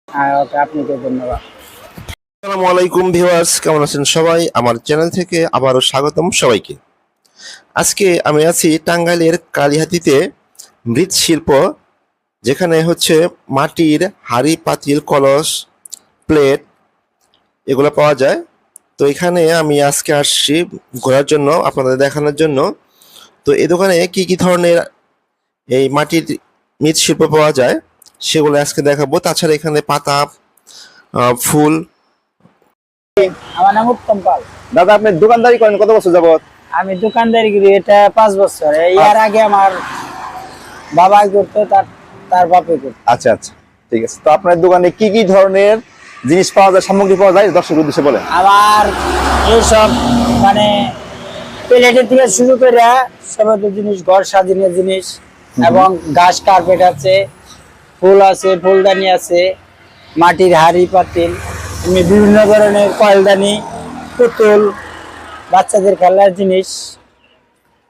ওকে, আপনাকে ধন্যবাদ। আসসালামু আলাইকুম ভিউয়ার্স, কেমন আছেন সবাই? আমার চ্যানেল থেকে আবারও স্বাগতম সবাইকে। আজকে আমি আছি টাঙ্গাইলের কালিহাতীতে মৃৎশিল্প, যেখানে হচ্ছে মাটির হাঁড়ি, পাতিল, কলস, প্লেট এগুলো পাওয়া যায়। তো এখানে আমি আজকে আসছি ঘোরার জন্য, আপনাদের দেখানোর জন্য। তো এই দোকানে কি কি ধরনের এই মাটির মৃৎশিল্প পাওয়া যায় সেগুলো আজকে দেখাবো। তাছাড়া এখানে পাতা, ফুল। আমার নাম উত্তম পাল। দাদা, আপনি দোকানদারি করেন কত বছর যাবত? আমি দোকানদারি করি, এটা 5 বছর। এর আগে আমার বাবা করতো, তার বাপে করতো। আচ্ছা আচ্ছা, ঠিক আছে। তো আপনার দোকানে কি কি ধরনের জিনিস পাওয়া যায়, সামগ্রী পাওয়া যায়, দর্শক উদ্দেশ্যে বলেন। আমার এইসব মানে প্লেটের থেকে শুরু করে সমস্ত জিনিস, ঘর সাজানোর জিনিস, এবং ঘাস কার্পেট আছে, ফুল আছে, ফুলদানি আছে, মাটির হাঁড়ি পাতিল, এমনি বিভিন্ন ধরনের কয়েলদানি, পুতুল, বাচ্চাদের খেলার জিনিস,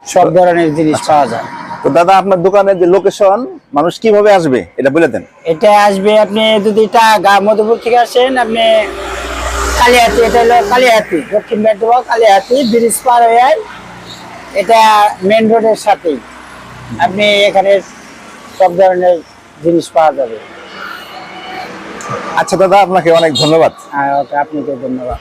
সব ধরনের জিনিস পাওয়া যায়। তো দাদা, আপনার দোকানের যে লোকেশন, মানুষ কিভাবে আসবে এটা বলে দেন। এটা আসবে, আপনি যদি মধুপুর থেকে আসেন, আপনি কালিহাতি, এটা হলো কালিহাতি, দক্ষিণ বেটুয়া কালিহাতি ব্রিজ পার হয়ে, এটা মেন রোডের সাথেই। আপনি এখানে সব ধরনের জিনিস পাওয়া যাবে। আচ্ছা দাদা, আপনাকে অনেক ধন্যবাদ। ওকে, আপনাকে ধন্যবাদ।